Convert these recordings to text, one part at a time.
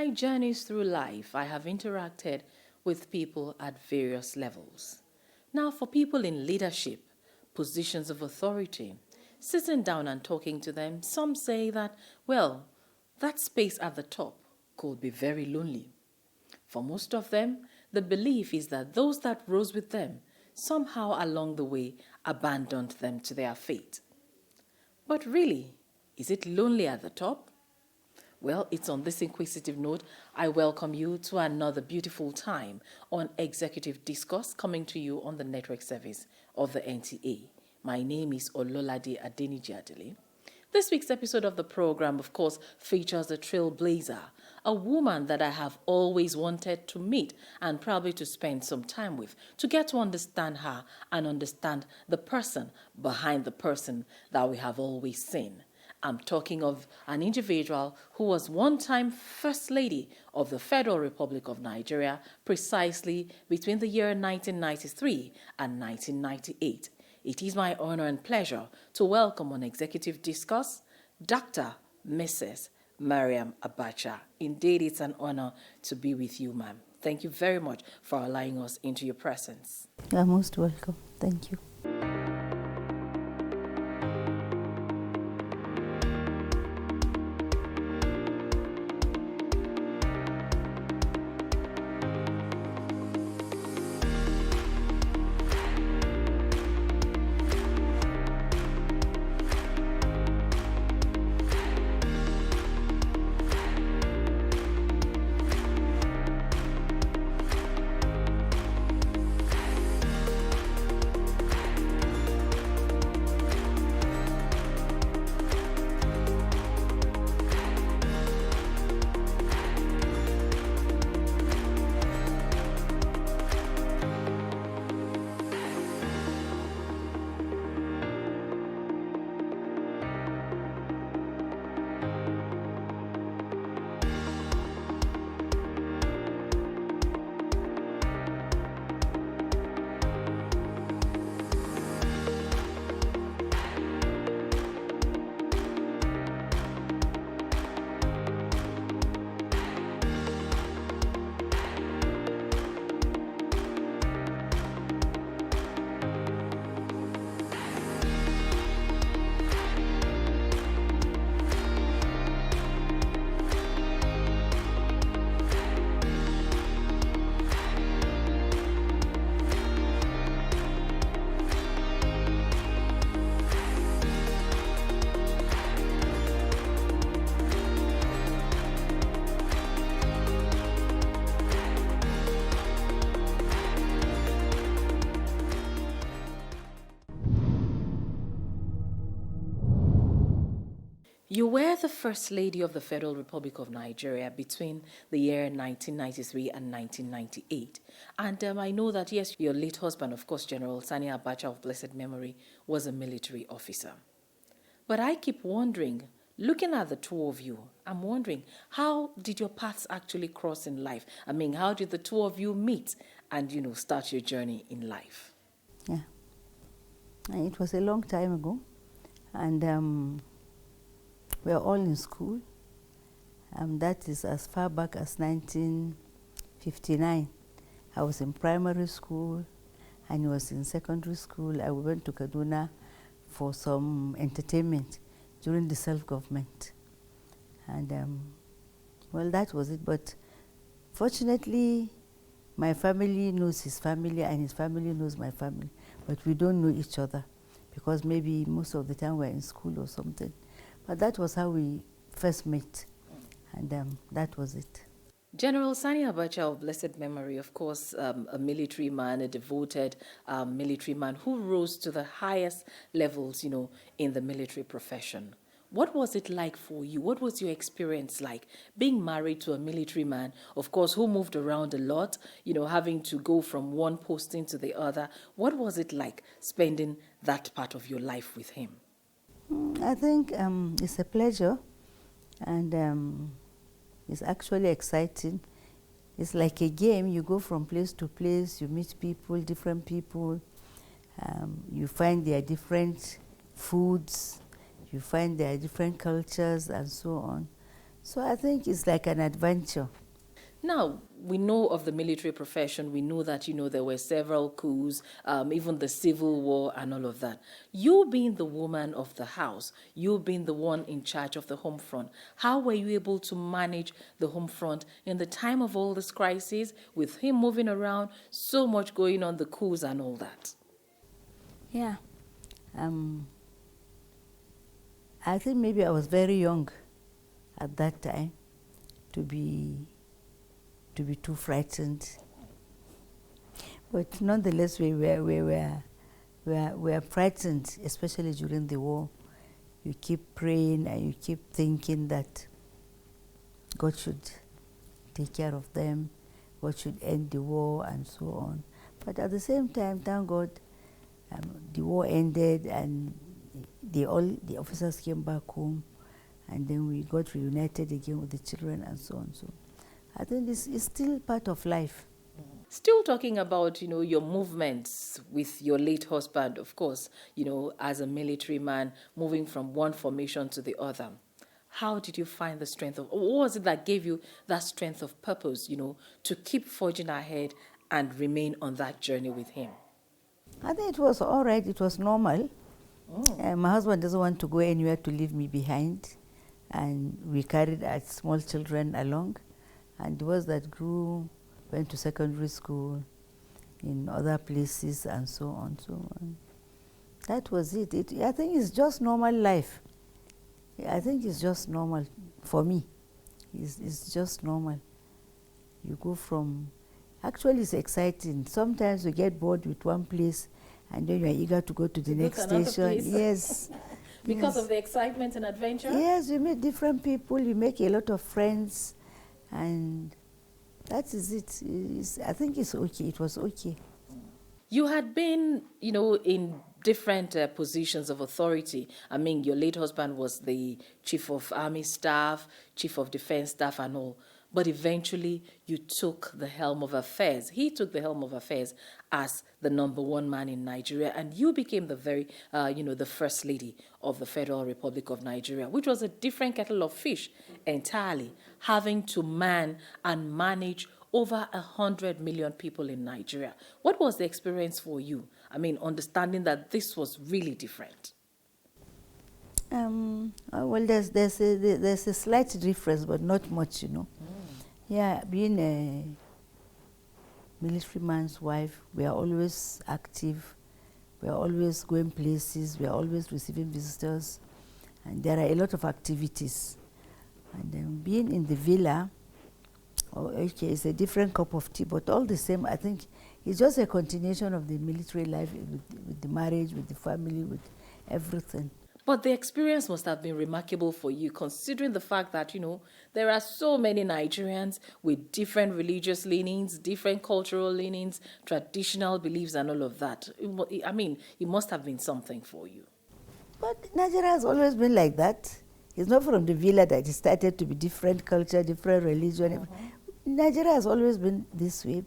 my journeys through life, I have interacted with people at various levels. Now, for people in leadership, positions of authority, sitting down and talking to them, some say that, well, that space at the top could be very lonely. For most of them, the belief is that those that rose with them somehow along the way abandoned them to their fate. But really, is it lonely at the top? Well, it's on this inquisitive note, I welcome you to another beautiful time on Executive Discourse, coming to you on the network service of the NTA. My name is Ololade Adeniji Adele. This week's episode of the program, of course, features a trailblazer, a woman that I have always wanted to meet and probably to spend some time with, to get to understand her and understand the person behind the person that we have always seen. I'm talking of an individual who was one-time First Lady of the Federal Republic of Nigeria, precisely between the year 1993 and 1998. It is my honor and pleasure to welcome on Executive Discourse, Dr. Mrs. Maryam Abacha. Indeed, it's an honor to be with you, ma'am. Thank you very much for allowing us into your presence. You're most welcome. Thank you. You were the First Lady of the Federal Republic of Nigeria between the year 1993 and 1998. And I know that, yes, your late husband, of course, General Sani Abacha of blessed memory, was a military officer. But I keep wondering, looking at the two of you, I'm wondering, how did your paths actually cross in life? I mean, how did the two of you meet and, start your journey in life? Yeah. It was a long time ago. And we were all in school. That is as far back as 1959. I was in primary school and he was in secondary school. I went to Kaduna for some entertainment during the self-government. And well, that was it. But fortunately, my family knows his family and his family knows my family. But we don't know each other because maybe most of the time we're in school or something. But that was how we first met, and that was it. General Sani Abacha of blessed memory, of course, a military man, a devoted military man who rose to the highest levels, in the military profession. What was it like for you? What was your experience like being married to a military man, of course, who moved around a lot, having to go from one posting to the other? What was it like spending that part of your life with him? I think it's a pleasure, and it's actually exciting. It's like a game. You go from place to place, you meet people, different people. You find their different foods, you find their different cultures and so on. So I think it's like an adventure. Now, we know of the military profession. We know that, there were several coups, even the Civil War and all of that. You being the woman of the house, you being the one in charge of the home front, how were you able to manage the home front in the time of all this crisis, with him moving around, so much going on, the coups and all that? Yeah. I think maybe I was very young at that time to be too frightened. But nonetheless, we were frightened, especially during the war. You keep praying and you keep thinking that God should take care of them, God should end the war and so on. But at the same time, thank God, the war ended and all the officers came back home, and then we got reunited again with the children and so on. So I think this is still part of life. Still talking about, your movements with your late husband, of course, as a military man, moving from one formation to the other. How did you find the strength what was it that gave you that strength of purpose, to keep forging ahead and remain on that journey with him? I think it was all right. It was normal. My husband doesn't want to go anywhere to leave me behind, and we carried our small children along, and the ones that grew went to secondary school in other places and so on. So that was it. I think it's just normal life. I think it's just normal for me. It's just normal. You go from, actually it's exciting. Sometimes you get bored with one place and then you are eager to go to the next station. Yes. Because of the excitement and adventure? Yes, you meet different people, you make a lot of friends, and that is it. I think it's okay. It was okay. You had been, in different positions of authority. I mean, your late husband was the chief of army staff, chief of defense staff and all. But eventually, you took the helm of affairs. He took the helm of affairs as the number one man in Nigeria, and you became the the first lady of the Federal Republic of Nigeria, which was a different kettle of fish entirely, having to man and manage over 100 million people in Nigeria. What was the experience for you? I mean, understanding that this was really different. Well, there's a slight difference, but not much, Yeah, being a military man's wife, we are always active, we are always going places, we are always receiving visitors, and there are a lot of activities. And then being in the villa, okay, it's a different cup of tea, but all the same, I think it's just a continuation of the military life with the marriage, with the family, with everything. But the experience must have been remarkable for you, considering the fact that, there are so many Nigerians with different religious leanings, different cultural leanings, traditional beliefs and all of that. I mean, it must have been something for you. But Nigeria has always been like that. It's not from the villa that it started to be different culture, different religion. Nigeria has always been this way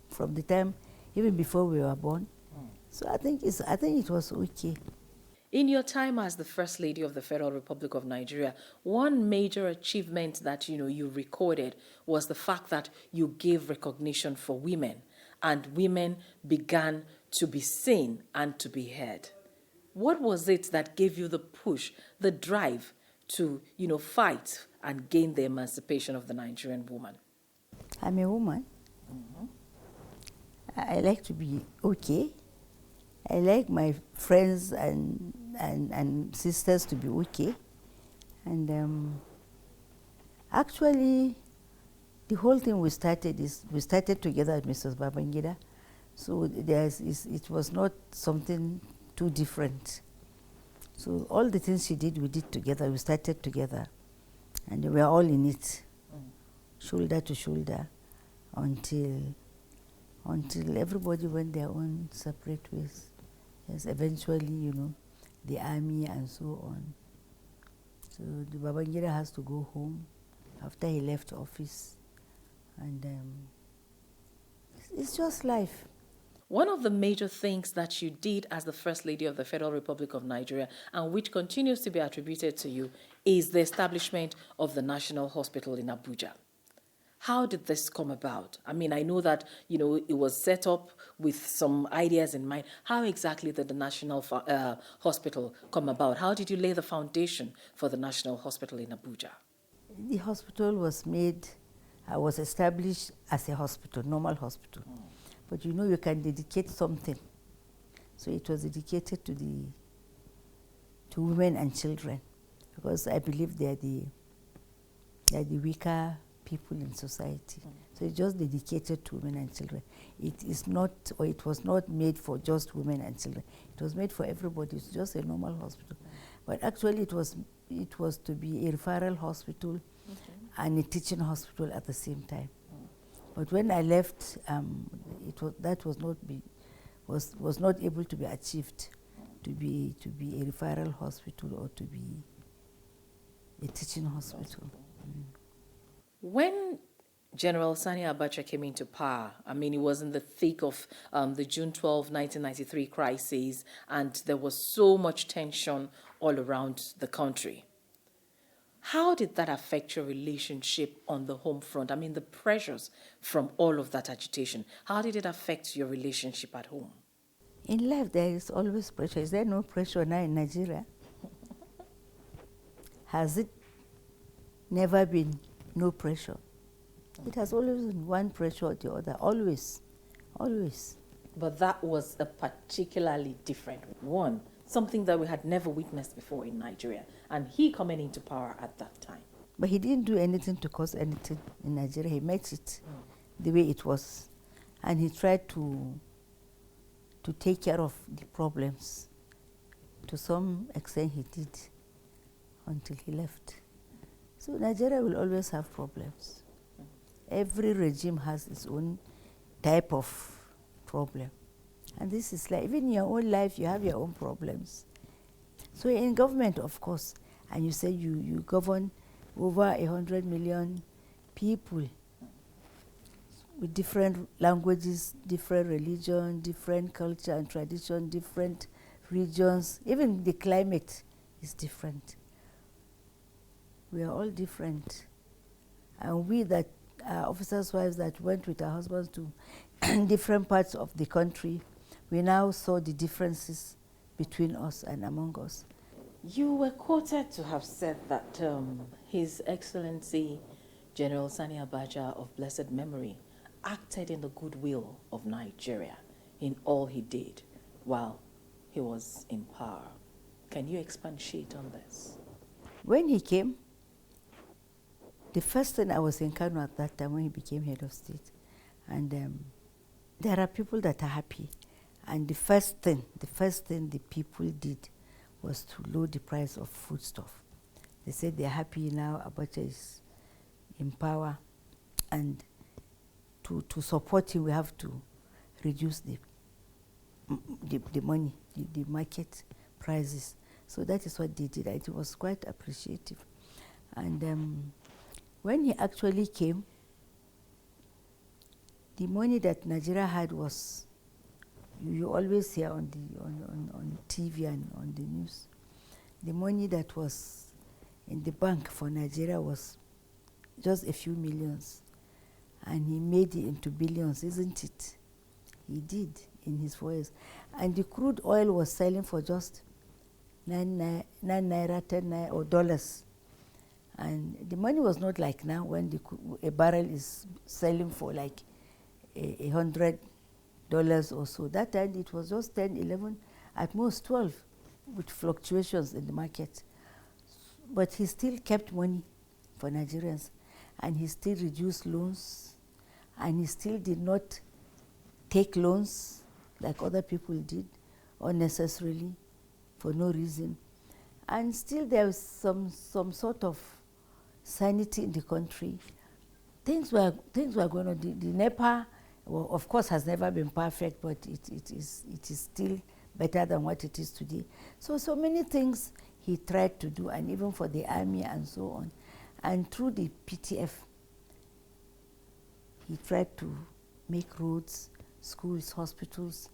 from the time, even before we were born. So I think it was okay. In your time as the First Lady of the Federal Republic of Nigeria, one major achievement that you recorded was the fact that you gave recognition for women, and women began to be seen and to be heard. What was it that gave you the push, the drive to fight and gain the emancipation of the Nigerian woman? I'm a woman. I like to be okay. I like my friends and sisters to be okay. And actually, the whole thing we started together with Mrs. Babangida. So it was not something too different. So all the things she did, we did together. We started together. And we were all in it, shoulder to shoulder, until everybody went their own separate ways. Yes, eventually, the army and so on. So the Babangida has to go home after he left office. And it's just life. One of the major things that you did as the First Lady of the Federal Republic of Nigeria, and which continues to be attributed to you, is the establishment of the National Hospital in Abuja. How did this come about? I mean, I know that, it was set up with some ideas in mind. How exactly did the National Hospital come about? How did you lay the foundation for the National Hospital in Abuja? The hospital was established as a hospital, normal hospital. But you can dedicate something. So it was dedicated to women and children, because I believe they are the weaker people in society. So it's just dedicated to women and children. It is not, or it was not made for just women and children. It was made for everybody. It's just a normal hospital. But actually it was to be a referral hospital and a teaching hospital at the same time. But when I left, that was not able to be achieved, to be a referral hospital or to be a teaching hospital. When General Sani Abacha came into power, I mean, it was in the thick of the June 12, 1993 crisis, and there was so much tension all around the country. How did that affect your relationship on the home front? I mean, the pressures from all of that agitation. How did it affect your relationship at home? In life, there is always pressure. Is there no pressure now in Nigeria? Has it never been no pressure? It has always been one pressure or the other, always, always. But that was a particularly different one, something that we had never witnessed before in Nigeria, and he coming into power at that time. But he didn't do anything to cause anything in Nigeria. He met it the way it was, and he tried to take care of the problems. To some extent he did, until he left. So Nigeria will always have problems. Every regime has its own type of problem. And this is like, even in your own life, you have your own problems. So in government, of course, and you say you govern over 100 million people with different languages, different religion, different culture and tradition, different regions. Even the climate is different. We are all different. And we that are officers' wives that went with our husbands to different parts of the country, we now saw the differences between us and among us. You were quoted to have said that His Excellency General Sani Abacha of blessed memory acted in the goodwill of Nigeria in all he did while he was in power. Can you expatiate on this? When he came, the first thing, I was in Kano at that time when he became head of state, and there are people that are happy, and the first thing the people did was to lower the price of foodstuff. They said they're happy now Abacha is in power, and to support him we have to reduce the money, the market prices. So that is what they did. It was quite appreciative. And when he actually came, the money that Nigeria had was, you always hear on TV and on the news, the money that was in the bank for Nigeria was just a few millions, and he made it into billions, isn't it? He did in his 4 years. And the crude oil was selling for just 9 naira, 10 naira, or dollars. And the money was not like now when a barrel is selling for like $100 or so. That time it was just 10, 11, at most 12, with fluctuations in the market. But he still kept money for Nigerians, and he still reduced loans, and he still did not take loans like other people did unnecessarily for no reason. And still there was some sort of sanity in the country. Things were going on. The NEPA, well, of course, has never been perfect, but it is still better than what it is today. So many things he tried to do, and even for the army and so on. And through the PTF, he tried to make roads, schools, hospitals,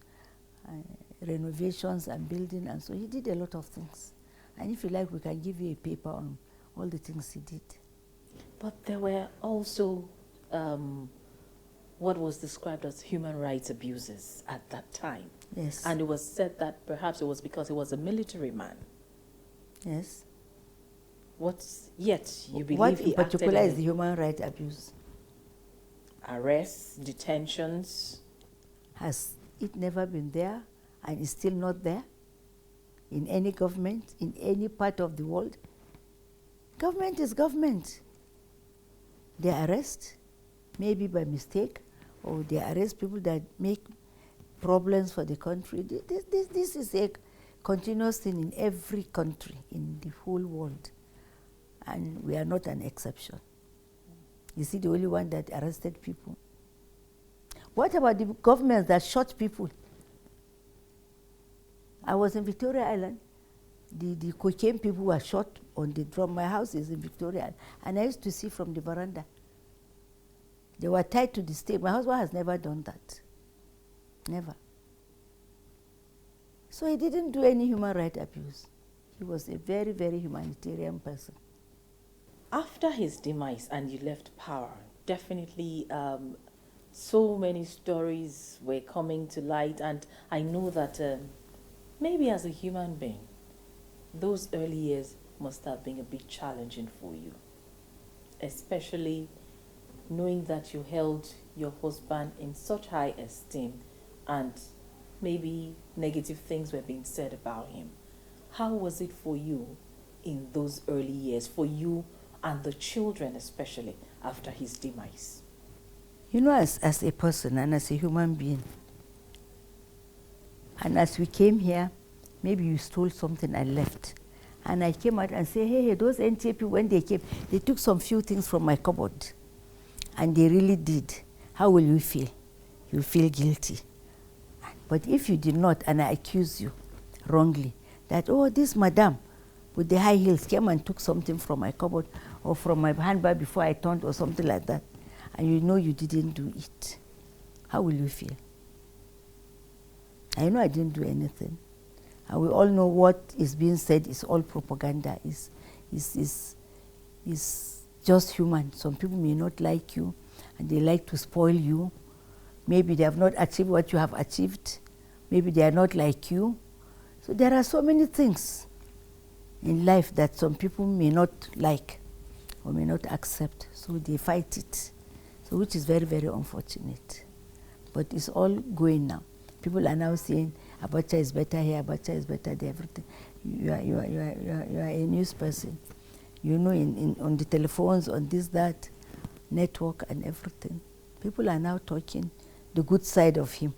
renovations and building, and so he did a lot of things. And if you like, we can give you a paper on all the things he did. But there were also what was described as human rights abuses at that time. Yes. And it was said that perhaps it was because he was a military man. Yes. Yet you believe what he in particular acted is the human rights abuse? Arrests, detentions. Has it never been there and is still not there in any government, in any part of the world? Government is government. They arrest, maybe by mistake, or they arrest people that make problems for the country. This is a continuous thing in every country in the whole world, and we are not an exception. You see, the only one that arrested people. What about the governments that shot people? I was in Victoria Island. The cocaine people were shot on the drum. My house is in Victoria Island, and I used to see from the veranda. They were tied to the stake. My husband has never done that. Never. So he didn't do any human rights abuse. He was a very, very humanitarian person. After his demise and you left power, definitely so many stories were coming to light, and I know that maybe as a human being, those early years must have been a bit challenging for you, especially knowing that you held your husband in such high esteem and maybe negative things were being said about him. How was it for you in those early years, for you and the children especially, after his demise? You know, as a person and as a human being, and as we came here, maybe you stole something and left. And I came out and said, hey, those NTA people, when they came, they took some few things from my cupboard. And they really did. How will you feel? You'll feel guilty. But if you did not, and I accuse you wrongly, that, oh, this madam with the high heels came and took something from my cupboard or from my handbag before I turned or something like that, and you know you didn't do it, how will you feel? I know I didn't do anything. And we all know what is being said is all propaganda, is just human. Some people may not like you, and they like to spoil you. Maybe they have not achieved what you have achieved. Maybe they are not like you. So there are so many things in life that some people may not like or may not accept. So they fight it. So which is very, very unfortunate. But it's all going now. People are now saying, Abacha is better here, Abacha is better there, everything. You are a news person. You know, on the telephones, on this, that, network and everything. People are now talking the good side of him.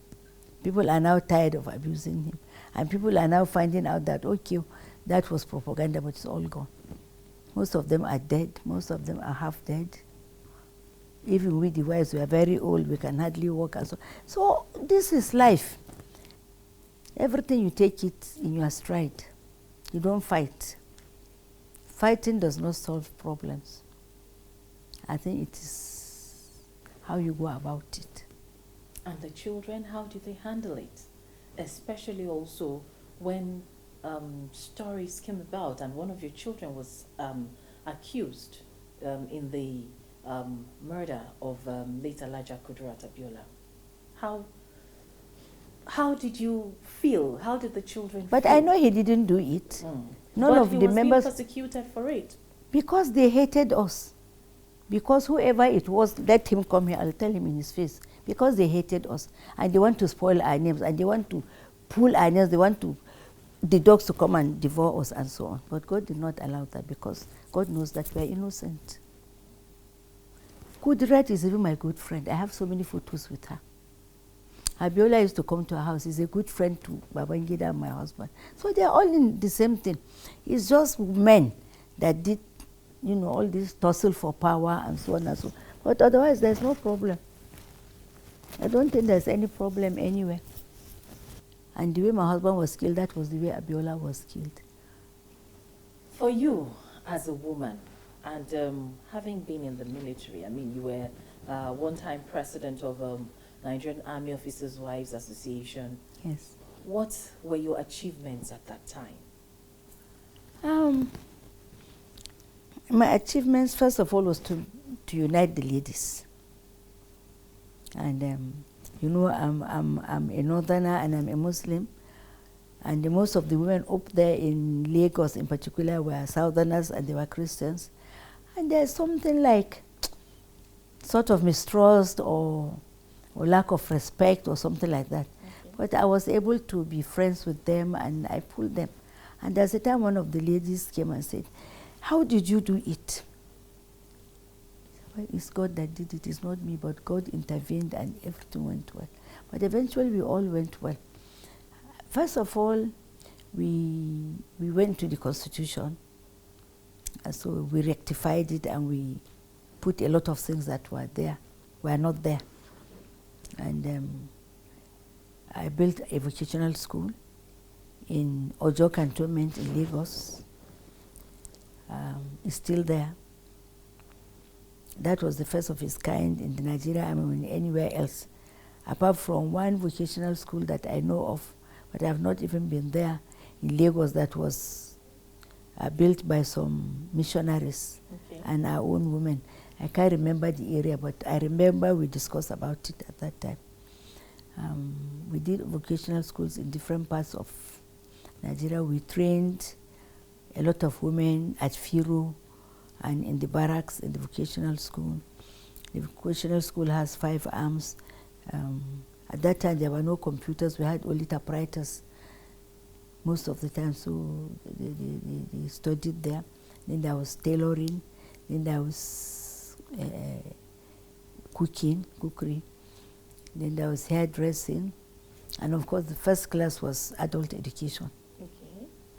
People are now tired of abusing him. And people are now finding out that, okay, that was propaganda, but it's all gone. Most of them are dead. Most of them are half dead. Even we, the wives, we are very old. We can hardly walk. And so this is life. Everything you take it in your stride. You don't fight. Fighting does not solve problems. I think it is how you go about it. And the children, how do they handle it? Especially also when stories came about and one of your children was accused in the murder of late Elijah Kudirat Abiola. How did you feel? How did the children But feel? I know he didn't do it. None but of he the was members, being persecuted for it. because they hated us. Because whoever it was, let him come here, I'll tell him in his face. Because they hated us. And they want to spoil our names. And they want to pull our names. They want the dogs to come and devour us and so on. But God did not allow that because God knows that we are innocent. Kudirat is even my good friend. I have so many photos with her. Abiola used to come to our house. He's a good friend to Babangida and my husband. So they're all in the same thing. It's just men that did, you know, all this tussle for power and so on and so on. But otherwise, there's no problem. I don't think there's any problem anywhere. And the way my husband was killed, that was the way Abiola was killed. For you, as a woman, and having been in the military, I mean, you were one-time president of Nigerian Army Officers' Wives Association. Yes. What were your achievements at that time? My achievements, first of all, was to unite the ladies. And you know, I'm a northerner and I'm a Muslim, and most of the women up there in Lagos in particular were southerners and they were Christians. And there's something like sort of mistrust or lack of respect or something like that. Okay. But I was able to be friends with them and I pulled them. And there's a time one of the ladies came and said, "How did you do it?" Well, it's God that did it, it's not me, but God intervened and everything went well. But eventually we all went well. First of all, we went to the Constitution, and so we rectified it and we put a lot of things that were not there. And I built a vocational school in Ojo Cantonment in Lagos. It's still there. That was the first of its kind in the Nigeria, I mean anywhere else, apart from one vocational school that I know of, but I have not even been there, in Lagos, that was built by some missionaries and our own women. I can't remember the area, but I remember we discussed about it at that time. We did vocational schools in different parts of Nigeria. We trained a lot of women at Firu and in the barracks in the vocational school. The vocational school has 5 arms. At that time there were no computers, we had only typewriters most of the time, so they studied there. Then there was tailoring, then there was cookery, then there was hairdressing, and of course the first class was adult education.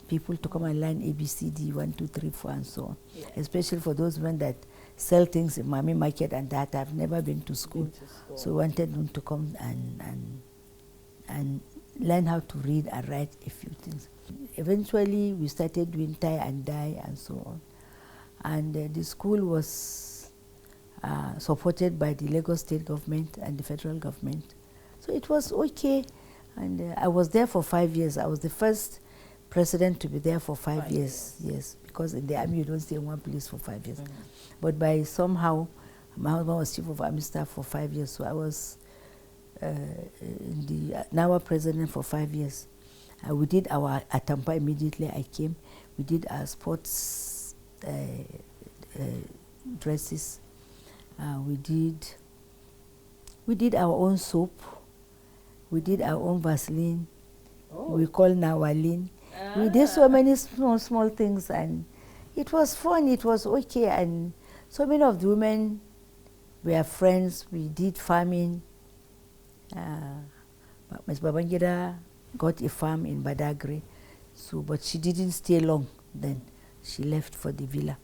People to come and learn ABCD 1, 2, 3, 4 and so on. Yeah. Especially for those women that sell things in Mami Market and that have never been to school. So we wanted them to come and learn how to read and write a few things. Eventually we started doing tie and dye and so on. And the school was supported by the Lagos state government and the federal government. So it was okay. And I was there for 5 years. I was the first president to be there for 5 years, yes, because in the army you don't stay in one place for 5 years. But by somehow, my husband was chief of army staff for 5 years, so I was now president for 5 years. We did our Atampa immediately I came. We did our sports dresses. We did our own soap. We did our own Vaseline. We call Nawalin. We did so many small things, and it was fun, it was okay, and so many of the women were friends. We did farming. Ms. Babangida got a farm in Badagry, but she didn't stay long then. She left for the villa.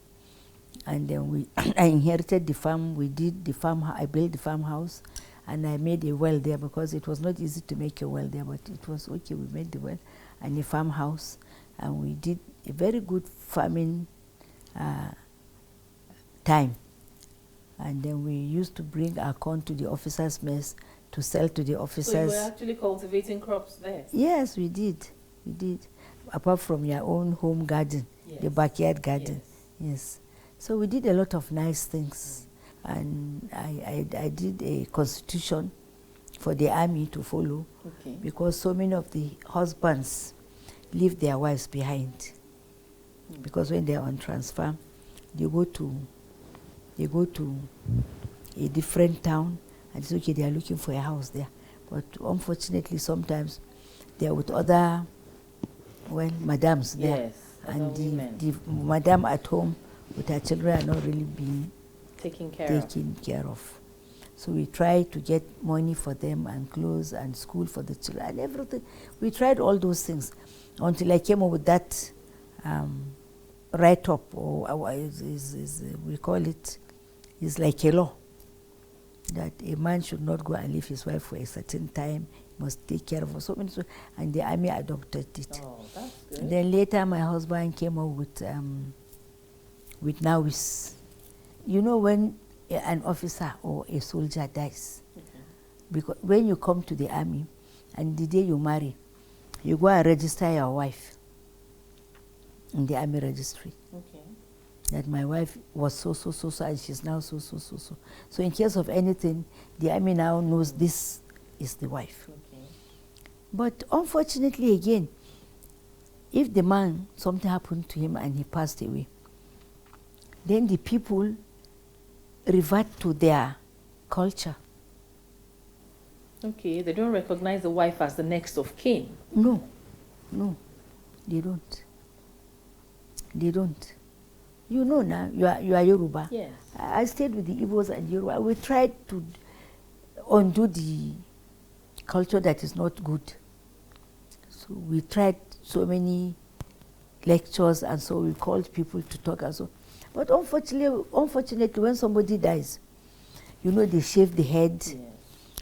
And then I inherited the farm. We did the farm. I built the farmhouse, and I made a well there because it was not easy to make a well there, but it was okay. We made the well and a farmhouse, and we did a very good farming time. And then we used to bring our corn to the officers' mess to sell to the officers. So you were actually cultivating crops there? Yes, we did. We did. Apart from your own home garden, the backyard garden. Yes. So we did a lot of nice things. And I did a constitution for the army to follow, because so many of the husbands leave their wives behind. Because when they are on transfer, they go to a different town, and it's okay, they are looking for a house there. But unfortunately, sometimes they are with other, madams there. Yes, and the madam at home with her children are not really being taken care of. So we tried to get money for them and clothes and school for the children and everything. We tried all those things until I came up with that write-up, or we call it, is like a law that a man should not go and leave his wife for a certain time. He must take care of her. So many, and the army adopted it. Oh, that's good. And then later my husband came up with NAWIS. You know, when an officer or a soldier dies, because when you come to the army and the day you marry, you go and register your wife in the army registry. Okay. That my wife was so, and she's now so. So in case of anything, the army now knows this is the wife. Okay. But unfortunately, again, if the man, something happened to him and he passed away, then the people revert to their culture. Okay, they don't recognize the wife as the next of kin. No, they don't. They don't. You know now, you are Yoruba. Yes. I stayed with the Igbos and Yoruba. We tried to undo the culture that is not good. So we tried so many lectures, and so we called people to talk and so. But unfortunately, when somebody dies, you know, they shave the head. Yes.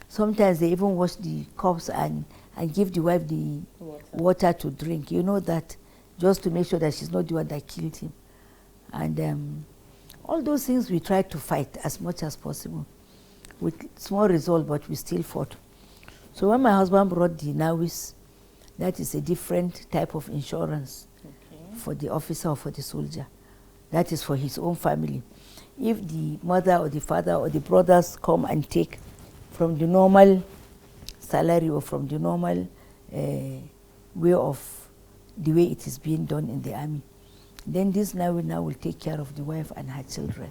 Sometimes they even wash the corpse and give the wife the water to drink. You know that, just to make sure that she's not the one that killed him. And all those things we tried to fight as much as possible, with small result, but we still fought. So when my husband brought the Nawis, that is a different type of insurance for the officer or for the soldier. That is for his own family. If the mother or the father or the brothers come and take from the normal salary or from the normal way of the way it is being done in the army, then this now will take care of the wife and her children,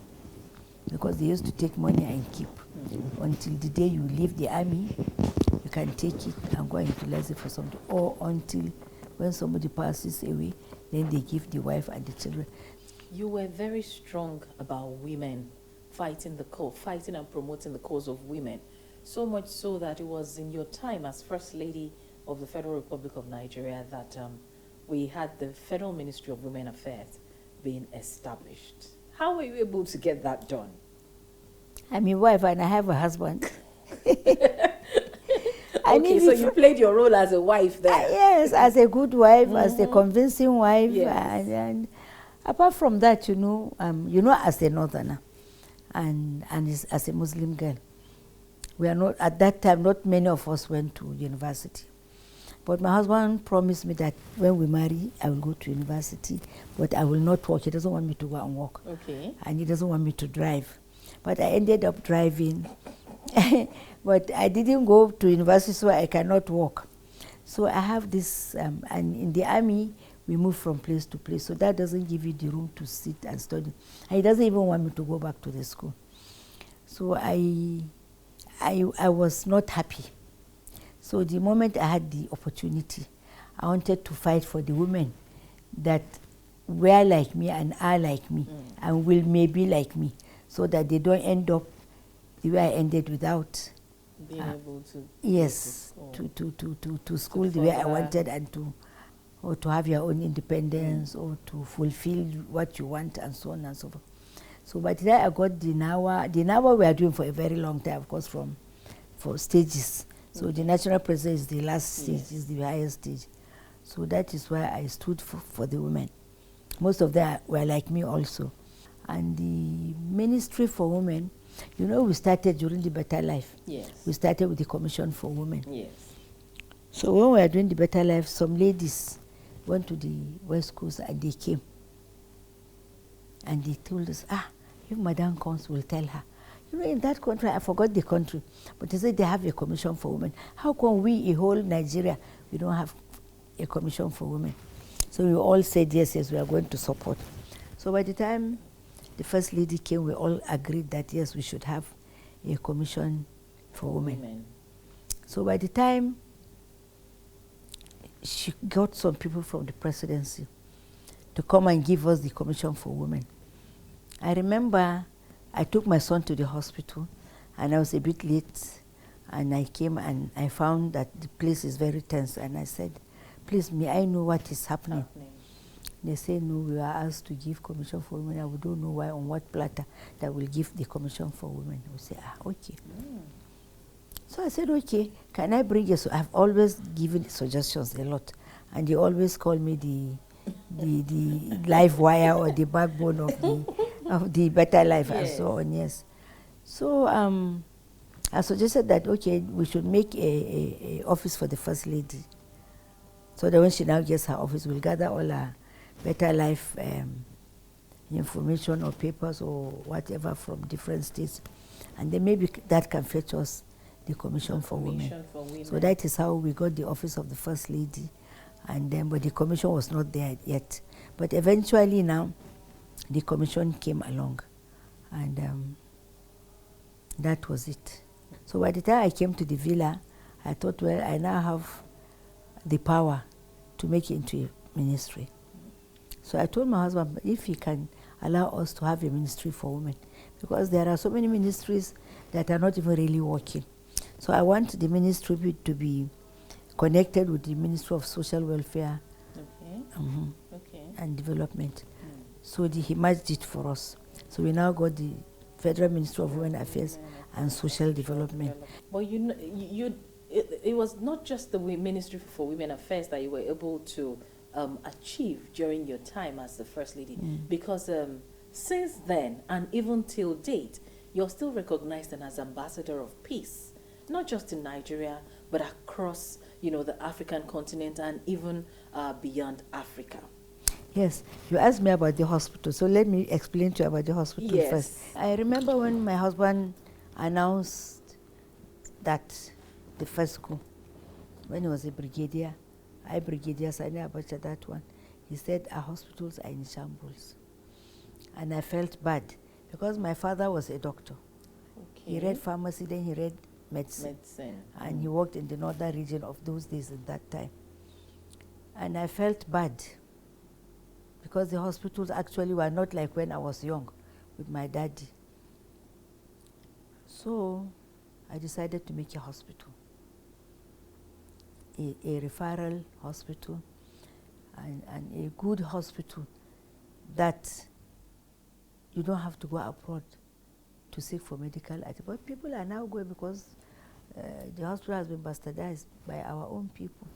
because they used to take money and keep until the day you leave the army. You can take it and go and utilize it for something, or until when somebody passes away, then they give the wife and the children. You were very strong about women, fighting and promoting the cause of women, so much so that it was in your time as First Lady of the Federal Republic of Nigeria that we had the Federal Ministry of Women Affairs being established. How were you able to get that done? I'm a wife and I have a husband. Okay, so you played your role as a wife there. Yes, as a good wife, as a convincing wife. Yes. And apart from that, you know, as a northerner and as a Muslim girl, we are not, at that time, not many of us went to university. But my husband promised me that when we marry, I will go to university, but I will not work. He doesn't want me to go and work. Okay. And he doesn't want me to drive. But I ended up driving. But I didn't go to university, so I cannot walk. So I have this, and in the army, we move from place to place. So that doesn't give you the room to sit and study. And he doesn't even want me to go back to the school. So I was not happy. So the moment I had the opportunity, I wanted to fight for the women that were like me and are like me and will maybe like me, so that they don't end up the way I ended without being able to to school the way I wanted, and to have your own independence or to fulfill what you want and so on and so forth. So by the time I got the Nawa we are doing for a very long time, of course, for stages. So the national president is the last stage, is the highest stage. So that is why I stood for the women. Most of them were like me also. And the Ministry for Women, you know, we started during the Better Life. Yes. We started with the Commission for Women. Yes. So when we were doing the Better Life, some ladies went to the West Coast and they came. And they told us, if Madam comes, we'll tell her. You know, in that country, I forgot the country, but they said they have a commission for women. How come we, a whole Nigeria, we don't have a commission for women? So we all said, yes, we are going to support. So by the time the First Lady came, we all agreed that, yes, we should have a commission for women. So by the time she got some people from the presidency to come and give us the commission for women, I remember I took my son to the hospital, and I was a bit late, and I came and I found that the place is very tense, and I said, please, may I know what is happening? They say, no, we are asked to give commission for women, and we don't know why, on what platter that will give the commission for women. We say, okay. So I said, okay, can I bring you? So I've always given suggestions a lot, and they always call me the live wire or the backbone of the Better Life and so on, yes. So I suggested that, okay, we should make a office for the First Lady. So that when she now gets her office, we'll gather all her better life information or papers or whatever from different states. And then maybe that can fetch us the Commission for Women. So that is how we got the office of the First Lady. And then, but the commission was not there yet. But eventually now, the commission came along. And that was it. So by the time I came to the villa, I thought, well, I now have the power to make it into a ministry. So I told my husband if he can allow us to have a ministry for women, because there are so many ministries that are not even really working. So I want the ministry to be connected with the Ministry of Social Welfare and Development. So he merged it for us. So we now got the Federal Ministry of Women Affairs and Social Development. But it was not just the Ministry for Women Affairs that you were able to achieve during your time as the First Lady, because since then and even till date, you're still recognized as Ambassador of Peace, not just in Nigeria, but across, the African continent and even beyond Africa. Yes, you asked me about the hospital, so let me explain to you about the hospital first. I remember when my husband announced that the first school, when he was a brigadier, Brigadier Sani Abacha, that one, he said our hospitals are in shambles. And I felt bad because my father was a doctor. Okay. He read pharmacy, then he read medicine. And he worked in the northern region of those days at that time. And I felt bad because the hospitals actually were not like when I was young with my daddy. So I decided to make a hospital, a referral hospital, and a good hospital that you don't have to go abroad to seek for medical aid. But people are now going because the hospital has been bastardized by our own people.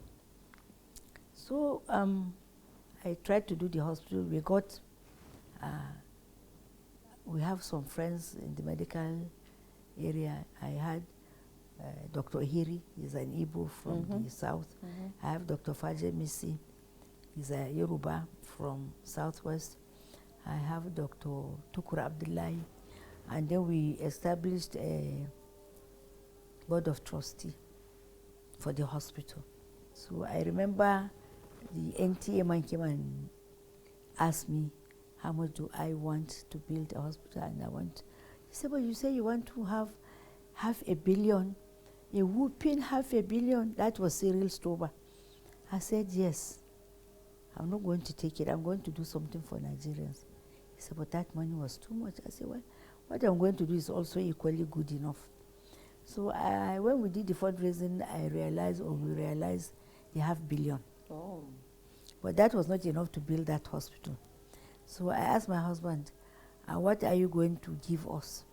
So I tried to do the hospital. We have some friends in the medical area. I had Dr. Hiri, he's an Igbo from the south. I have Dr. Faje Misi, he's a Yoruba from southwest. I have Dr. Tukur Abdullahi. And then we established a board of trustee for the hospital. So I remember the NTA man came and asked me, how much do I want to build a hospital? And he said, well, you say you want to have $500 million, a whooping $500 million. That was Cyril Stober. I said, yes, I'm not going to take it. I'm going to do something for Nigerians. He said, but that money was too much. I said, well, what I'm going to do is also equally good enough. So when we did the fundraising, we realized the $500 million. Oh. But that was not enough to build that hospital. So I asked my husband, what are you going to give us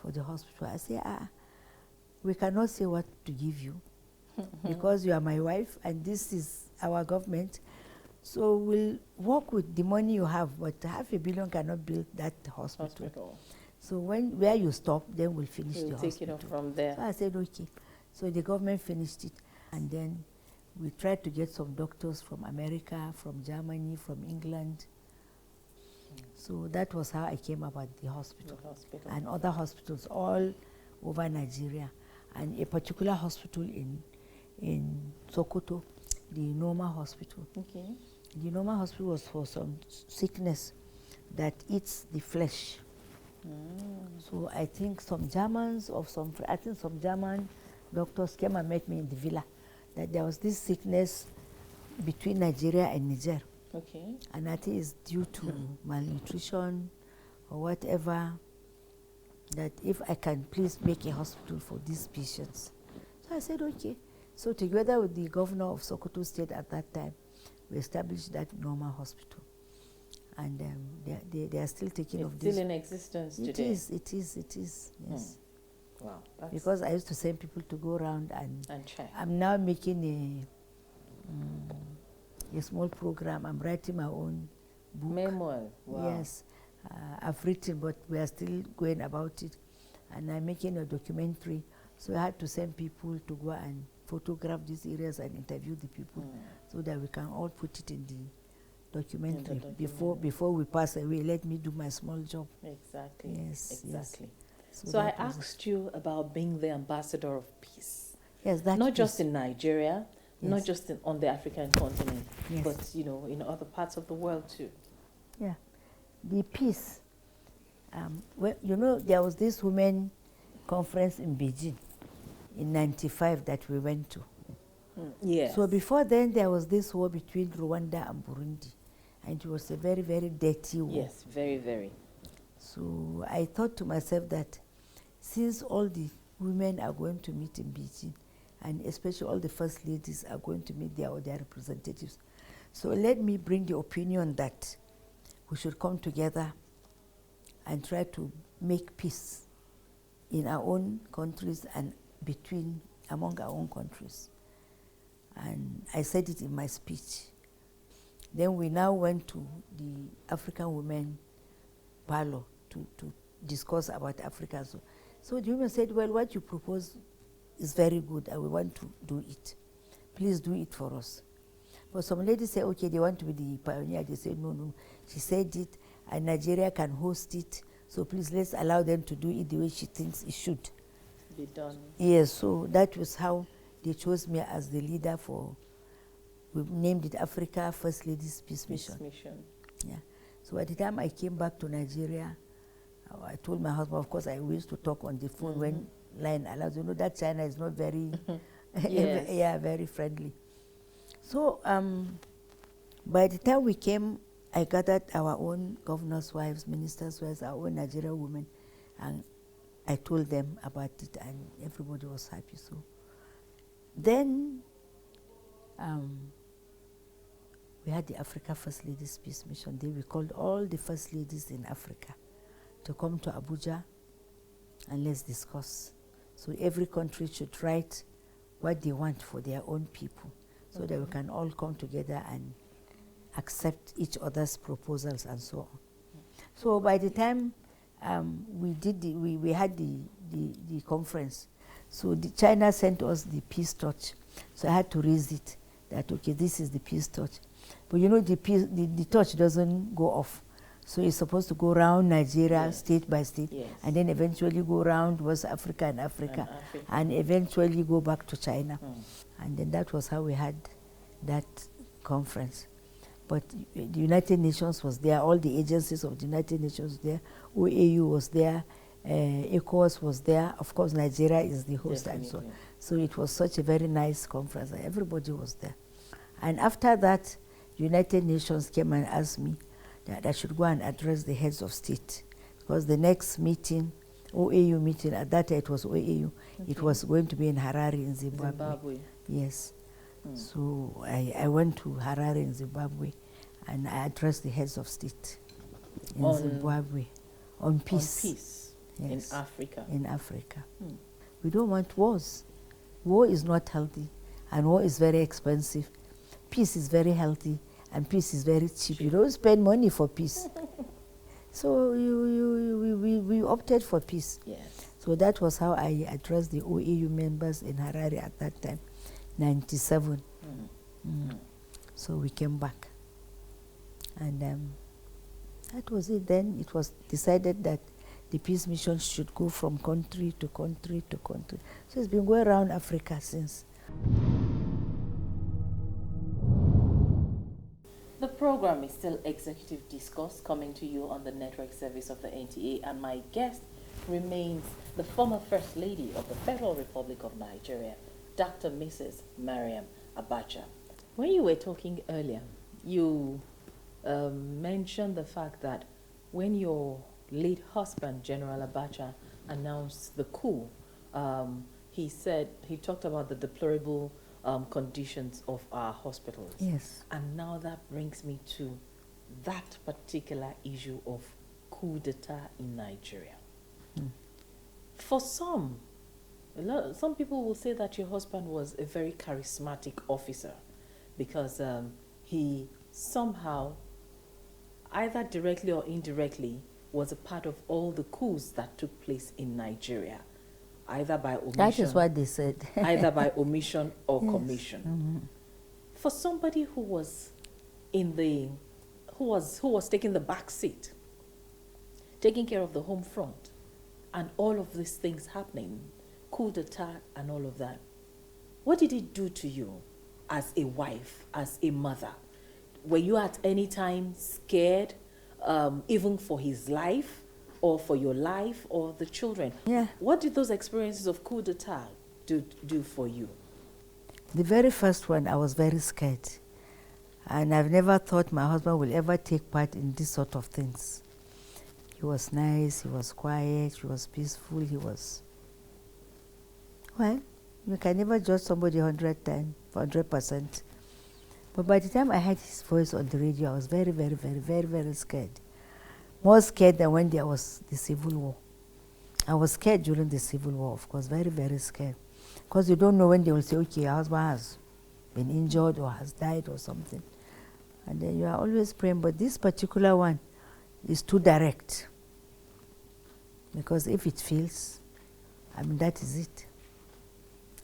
for the hospital? I said, we cannot say what to give you because you are my wife and this is our government. So we'll work with the money you have, but $500 million cannot build that hospital. So where you stop, then we'll finish the hospital. Take it off from there. So I said, okay. So the government finished it. And then we tried to get some doctors from America, from Germany, from England. So that was how I came about the hospital. And other hospitals all over Nigeria. And a particular hospital in Sokoto, the Noma Hospital. Okay. The Noma Hospital was for some sickness that eats the flesh. So I think some German doctors came and met me in the villa that there was this sickness between Nigeria and Niger. Okay. And I think it's due to malnutrition or whatever, that if I can please make a hospital for these patients. So I said, okay. So together with the governor of Sokoto State at that time, we established that normal hospital. And they are still taking of this. It's still in existence today? It is, yes. Wow. Because I used to send people to go around and check. I'm now making a small program. I'm writing my own book. Memoir? Wow. Yes. I've written, but we are still going about it. And I'm making a documentary So I had to send people to go and photograph these areas and interview the people so that we can all put it in the documentary. Before we pass away. Let me do my small job. Exactly. Yes. Exactly. Yes. So I asked you about being the ambassador of peace. Yes, that's not just in Nigeria, yes. not just on the African continent, yes. but in other parts of the world too. Yeah, the peace. Well, there was this women conference in Beijing in '95 that we went to. Yes. So before then, there was this war between Rwanda and Burundi, and it was a very, very dirty war. Yes, very, very. So I thought to myself that since all the women are going to meet in Beijing, and especially all the first ladies are going to meet their representatives, so let me bring the opinion that we should come together and try to make peace in our own countries and among our own countries. And I said it in my speech. Then we now went to the African Women Parlor to discuss about Africa. So the women said, well, what you propose is very good and we want to do it. Please do it for us. But some ladies say, okay, they want to be the pioneer. They say, no. She said it and Nigeria can host it. So please let's allow them to do it the way she thinks it should be done. Yes, so that was how they chose me as the leader we named it Africa First Ladies Peace Mission. Yeah. So at the time I came back to Nigeria, I told my husband, of course, I used to talk on the phone when line allows. That China is not very, yes. very friendly. So by the time we came, I gathered our own governors' wives, ministers' wives, our own Nigerian women, and I told them about it, and everybody was happy. So then we had the Africa First Ladies Peace Mission Day. We called all the First Ladies in Africa to come to Abuja and let's discuss. So every country should write what they want for their own people so that we can all come together and accept each other's proposals and so on. So by the time we had the conference, so China sent us the peace torch. So I had to raise it that, okay, this is the peace torch. But the torch doesn't go off. So it's supposed to go around Nigeria, state by state, and then eventually go around West Africa and Africa, and eventually go back to China. And then that was how we had that conference. But the United Nations was there, all the agencies of the United Nations were there, OAU was there, ECOWAS was there, of course Nigeria is the host and so on. So it was such a very nice conference, everybody was there. And after that, the United Nations came and asked me that I should go and address the heads of state, because the next meeting, OAU meeting, at that time it was OAU, it was going to be in Harare in Zimbabwe. Yes. So I went to Harare in Zimbabwe and I addressed the heads of state in Zimbabwe on peace. On peace in Africa. In Africa. We don't want wars. War is not healthy and war is very expensive. Peace is very healthy and peace is very cheap. You don't spend money for peace. So we opted for peace. Yes. So that was how I addressed the OAU members in Harare at that time. 97. So we came back. And that was it. Then it was decided that the peace mission should go from country to country to country. So it's been going around Africa since. The program is still Executive Discourse, coming to you on the network service of the NTA, and my guest remains the former First Lady of the Federal Republic of Nigeria, Dr. Mrs. Maryam Abacha. When you were talking earlier, you mentioned the fact that when your late husband, General Abacha, announced the coup, he talked about the deplorable conditions of our hospitals. Yes. And now that brings me to that particular issue of coup d'etat in Nigeria. For some people will say that your husband was a very charismatic officer because he somehow, either directly or indirectly, was a part of all the coups that took place in Nigeria. either by omission. That is what they said. Either by omission or Yes. commission. Mm-hmm. For somebody who was who was taking the back seat, taking care of the home front, and all of these things happening, coup d'etat and all of that, what did it do to you as a wife, as a mother? Were you at any time scared, even for his life, or for your life, or the children? Yeah. What did those experiences of coup d'etat do for you? The very first one, I was very scared. And I've never thought my husband will ever take part in these sort of things. He was nice, he was quiet, he was peaceful, he was... Well, you can never judge somebody 100%. But by the time I heard his voice on the radio, I was very, very, very, very, very scared. More scared than when there was the Civil War. I was scared during the Civil War, of course, very, very scared. Because you don't know when they will say, okay, your husband has been injured or has died or something. And then you are always praying, but this particular one is too direct. Because if it fails, I mean, that is it.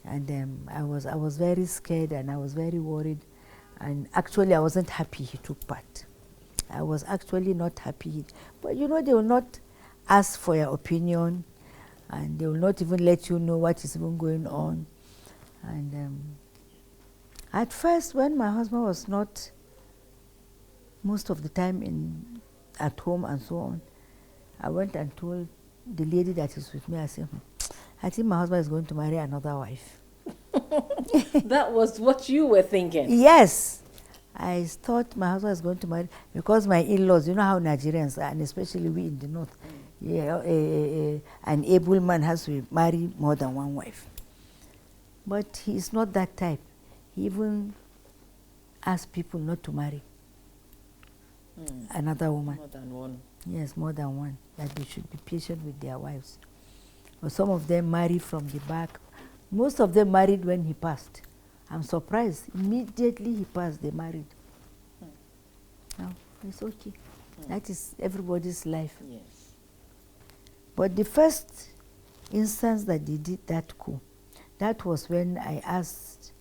And I was very scared and I was very worried. And actually, I wasn't happy he took part. I was actually not happy. But you know, they will not ask for your opinion, and they will not even let you know what is even going on. And at first, when my husband was not most of the time at home and so on, I went and told the lady that is with me, I said, I think my husband is going to marry another wife. That was what you were thinking? Yes. I thought my husband was going to marry, because my in-laws, you know how Nigerians are, and especially we in the north, an able man has to marry more than one wife. But he is not that type. He even asks people not to marry another woman. More than one. Yes, more than one, that they should be patient with their wives. But some of them marry from the back. Most of them married when he passed. I'm surprised. Immediately he passed, they married. Now, it's okay. That is everybody's life. Yes. But the first instance that they did that coup, that was when I asked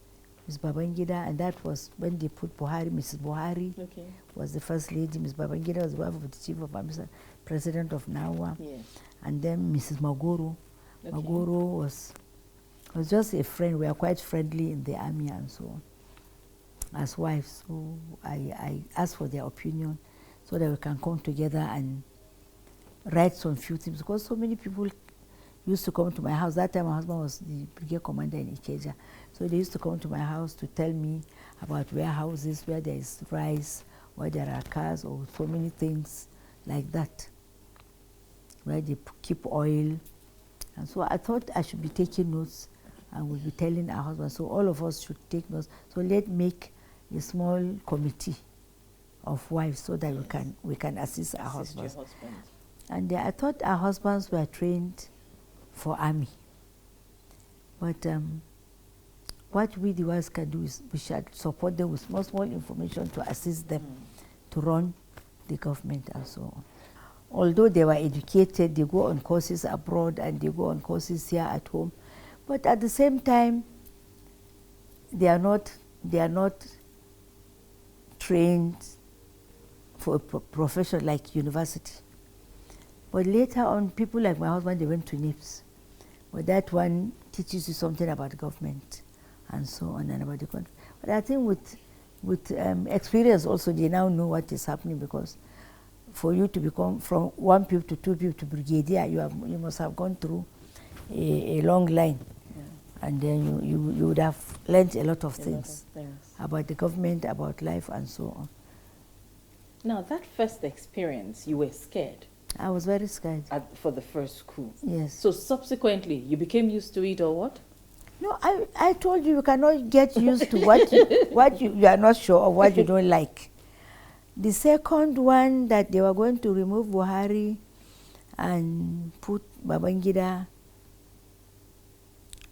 Ms. Babangida, and that was when they put Buhari. Mrs. Buhari was the first lady. Ms. Babangida was the wife of the chief of army, president of Nawa. Yes. And then Mrs. Magoro. Magoro was just a friend. We are quite friendly in the army and so on, as wives. So I asked for their opinion so that we can come together and write some few things, because so many people used to come to my house. That time my husband was the brigade commander in Ikeja. So they used to come to my house to tell me about warehouses where there is rice, where there are cars, or so many things like that, where they keep oil. And so I thought I should be taking notes and we'll be telling our husband. So all of us should take notes. So let's make a small committee of wives so that we can assist our husbands. And I thought our husbands were trained for army. But what we the wives can do is we should support them with small information to assist them to run the government and so on. Although they were educated, they go on courses abroad and they go on courses here at home. But at the same time, they are not trained for a profession like university. But later on, people like my husband, they went to NIPS. But that one teaches you something about government and so on and about the country. But I think with experience also, they now know what is happening, because for you to become from 1 PIP to 2 PIP to brigadier, you must have gone through a long line. And then you would have learned a lot of things about the government, about life and so on. Now, that first experience, you were scared. I was very scared. For the first coup. Yes. So subsequently, you became used to it or what? No, I told you cannot get used to what you are not sure of, what you don't like. The second one, that they were going to remove Buhari and put Babangida,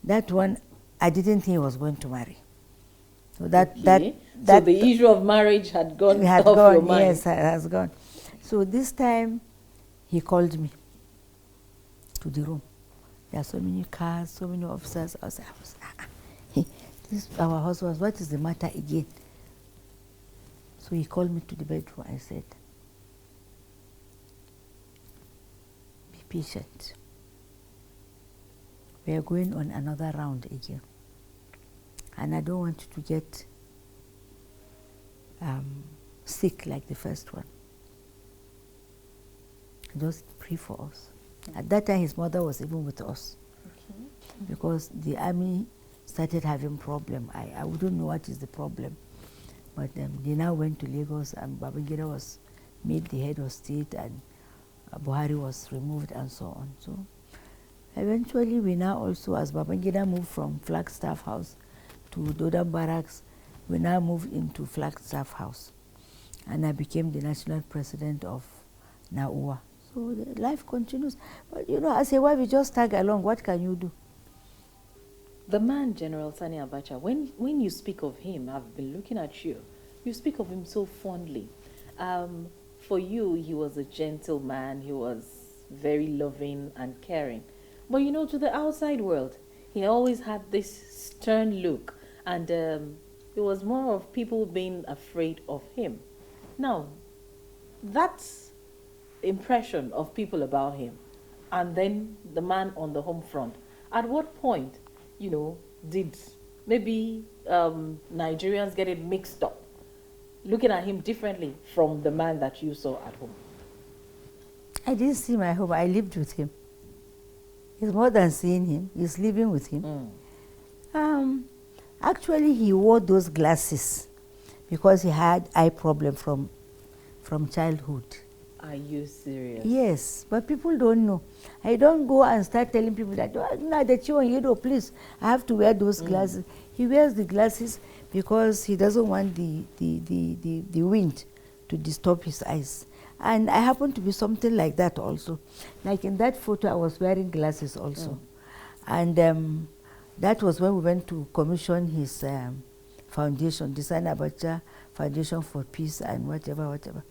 that one, I didn't think he was going to marry. So so the issue of marriage had gone off your mind. Yes, it has gone. So this time, he called me to the room. There are so many cars, so many officers. This our husband, what is the matter again? So he called me to the bedroom. I said, be patient. We are going on another round again. And I don't want you to get sick like the first one. Just pray for us. At that time, his mother was even with us. Okay. Because the army started having problem. I wouldn't know what is the problem. But they now went to Lagos, and Babangida was made the head of state, and Buhari was removed, and so on. So eventually, we now also, as Babangida moved from Flagstaff House to Dodam Barracks, we now moved into Flagstaff House. And I became the national president of NAUA. So the life continues. But you know, as a wife, you just tag along. What can you do? The man, General Sani Abacha, when you speak of him, I've been looking at you, you speak of him so fondly. For you, he was a gentleman, he was very loving and caring. But you know, to the outside world, he always had this stern look, and it was more of people being afraid of him. Now, that's impression of people about him, and then the man on the home front. At what point, you know, did maybe Nigerians get it mixed up, looking at him differently from the man that you saw at home? I didn't see my home. I lived with him. It's more than seeing him. It's living with him. Actually, he wore those glasses because he had eye problem from childhood. Are you serious? Yes, but people don't know. I don't go and start telling people that, no, that you know, please, I have to wear those glasses. He wears the glasses because he doesn't want the wind to disturb his eyes. And I happen to be something like that also. Like in that photo, I was wearing glasses also. And that was when we went to commission his foundation, Design Abacha Foundation for Peace and whatever.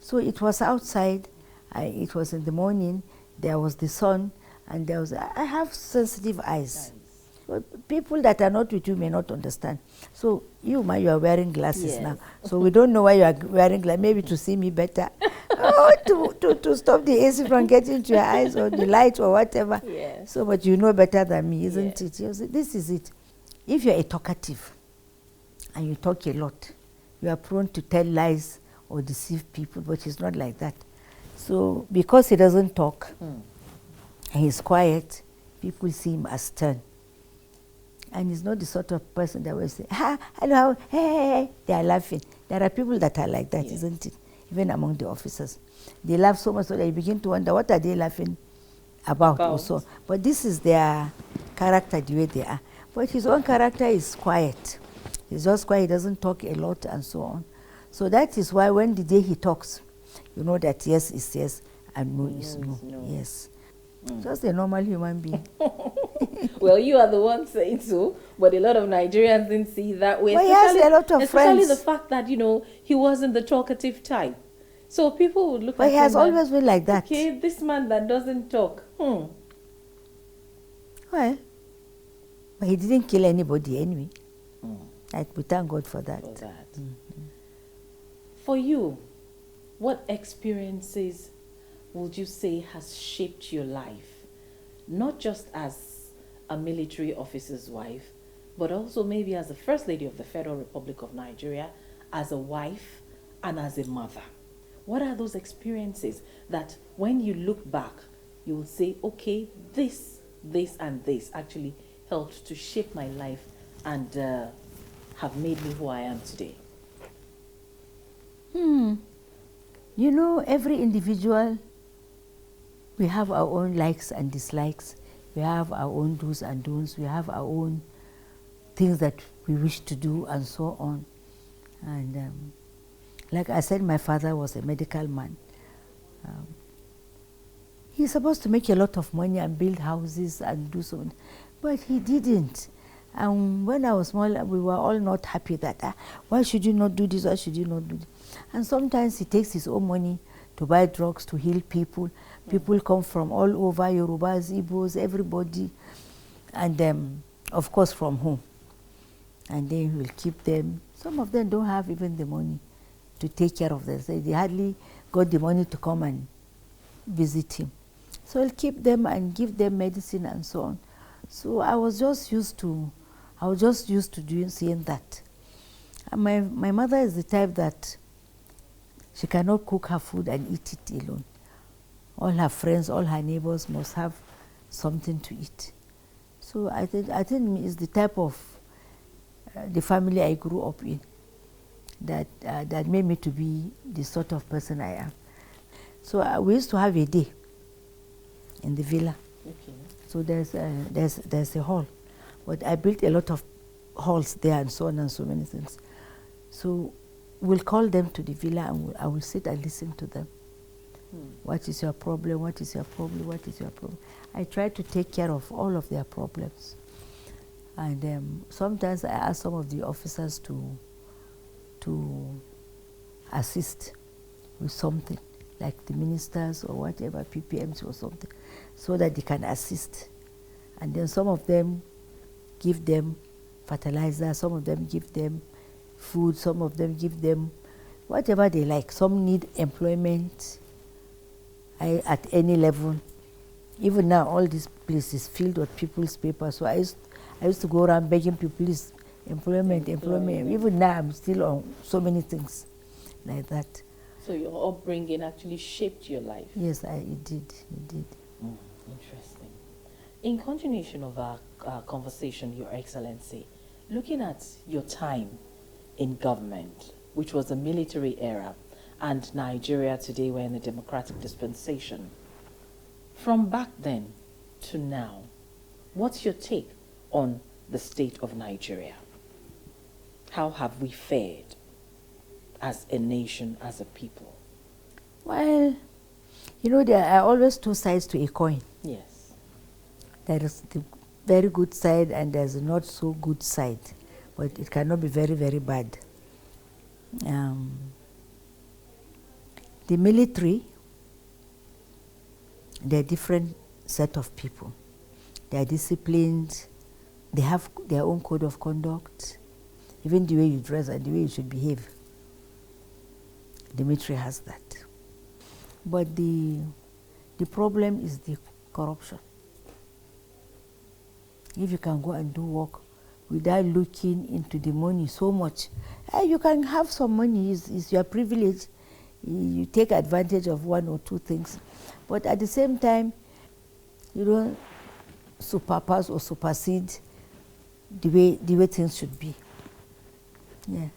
So it was outside, it was in the morning, there was the sun, and there was, I have sensitive eyes. But people that are not with you may not understand. So you are wearing glasses now. So we don't know why you are wearing glasses, maybe to see me better, or to stop the AC from getting into your eyes, or the light, or whatever. Yes. So, but you know better than me, isn't it? You say, this is it. If you're a talkative, and you talk a lot, you are prone to tell lies or deceive people, but he's not like that. So because he doesn't talk, and he's quiet, people see him as stern. And he's not the sort of person that will say, hello, hey, they are laughing. There are people that are like that, isn't it? Even among the officers. They laugh so much so that you begin to wonder, what are they laughing about also? But this is their character, the way they are. But his own character is quiet. He's just quiet, he doesn't talk a lot, and so on. So that is why when the day he talks, you know that yes is yes and no is no. Yes. Just a normal human being. Well, you are the one saying so, but a lot of Nigerians didn't see that way. Well, he has a lot of especially friends. the fact that, you know, he wasn't the talkative type. So people would look at him. But he has always been like that. Okay, this man that doesn't talk. Well, but he didn't kill anybody anyway. We thank God for that. For you, what experiences would you say has shaped your life? Not just as a military officer's wife, but also maybe as the First Lady of the Federal Republic of Nigeria, as a wife and as a mother. What are those experiences that when you look back, you will say, okay, this, and this actually helped to shape my life and have made me who I am today? You know, every individual, we have our own likes and dislikes. We have our own do's and don'ts. We have our own things that we wish to do and so on. And like I said, my father was a medical man. He's supposed to make a lot of money and build houses and do so on, but he didn't. And when I was small, we were all not happy that, why should you not do this, why should you not do this? And sometimes he takes his own money to buy drugs to heal people. People come from all over, Yorubas, Igbos, everybody, and of course from home. And then we'll keep them. Some of them don't have even the money to take care of them. So they hardly got the money to come and visit him. So I'll keep them and give them medicine and so on. So I was just used to seeing that. And my mother is the type that she cannot cook her food and eat it alone. All her friends, all her neighbors must have something to eat. So I think it's the type of the family I grew up in that made me to be the sort of person I am. So we used to have a day in the villa. Okay. So there's a hall, but I built a lot of halls there and so on and so many things. So we'll call them to the villa and I will sit and listen to them. What is your problem? What is your problem? What is your problem? I try to take care of all of their problems. And sometimes I ask some of the officers to assist with something, like the ministers or whatever, PPMs or something, so that they can assist. And then some of them give them fertilizer, some of them give them food, some of them give them whatever they like. Some need employment at any level. Even now, all this place is filled with people's papers. So I used to go around begging people, please, employment. Even now, I'm still on so many things like that. So your upbringing actually shaped your life? Yes, it did. Interesting. In continuation of our conversation, Your Excellency, looking at your time in government, which was a military era, and Nigeria today, we're in the democratic dispensation. From back then to now, what's your take on the state of Nigeria? How have we fared as a nation, as a people? Well, there are always two sides to a coin. Yes. There is the very good side and there's a not so good side, but it cannot be very, very bad. The military, they're a different set of people. They are disciplined, they have their own code of conduct, even the way you dress and the way you should behave. The military has that. But the problem is the corruption. If you can go and do work without looking into the money so much, you can have some money, it's your privilege. You take advantage of one or two things. But at the same time, you don't surpass or supersede the way things should be. Yeah.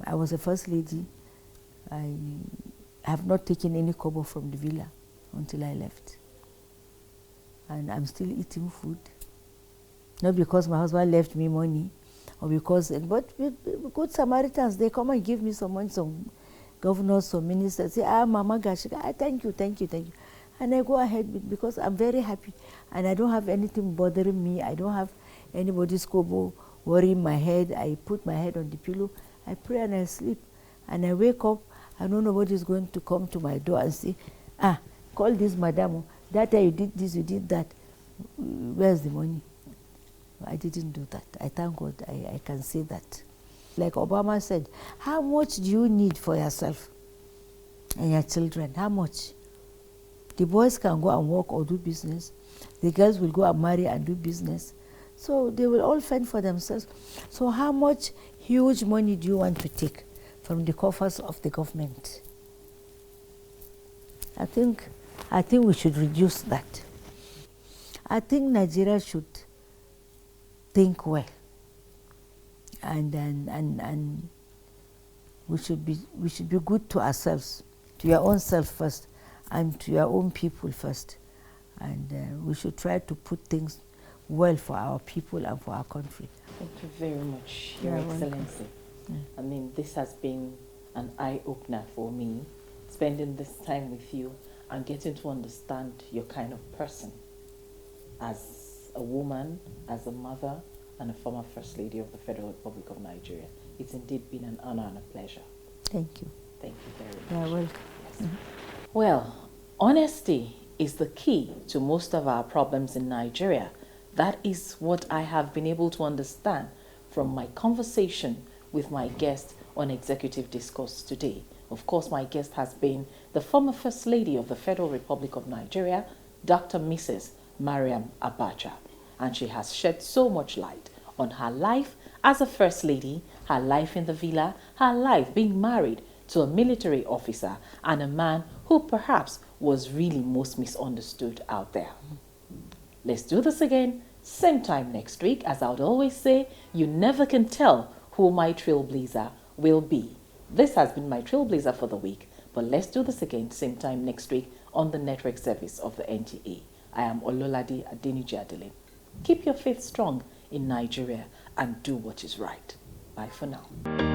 I was a first lady. I have not taken any kobo from the villa until I left. And I'm still eating food. Not because my husband left me money, or because, but good Samaritans, they come and give me some money, some governors, some ministers, say, Mama Gash, thank you. And I go ahead because I'm very happy. And I don't have anything bothering me. I don't have anybody's kobo worrying my head. I put my head on the pillow, I pray and I sleep. And I wake up, I know nobody's going to come to my door and say, call this madam, that day you did this, you did that. Where's the money? I didn't do that. I thank God I can say that. Like Obama said, how much do you need for yourself and your children? How much? The boys can go and work or do business. The girls will go and marry and do business. So they will all fend for themselves. So how much huge money do you want to take from the coffers of the government? I think we should reduce that. I think Nigeria should think well, and we should be good to ourselves, to your own self first, and to your own people first, and we should try to put things well for our people and for our country. Thank you very much, Your Excellency. Yeah. I mean, this has been an eye-opener for me, spending this time with you and getting to understand your kind of person as a woman, as a mother, and a former First Lady of the Federal Republic of Nigeria. It's indeed been an honor and a pleasure. Thank you. Thank you very much. You're welcome. Well, honesty is the key to most of our problems in Nigeria. That is what I have been able to understand from my conversation with my guest on Executive Discourse today. Of course, my guest has been the former First Lady of the Federal Republic of Nigeria, Dr. Mrs. Maryam Abacha. And she has shed so much light on her life as a First Lady, her life in the villa, her life being married to a military officer and a man who perhaps was really most misunderstood out there. Let's do this again, same time next week. As I would always say, you never can tell who my trailblazer will be. This has been my trailblazer for the week, but let's do this again, same time next week on the network service of the NTA. I am Ololade Adeniji Adele. Keep your faith strong in Nigeria and do what is right. Bye for now.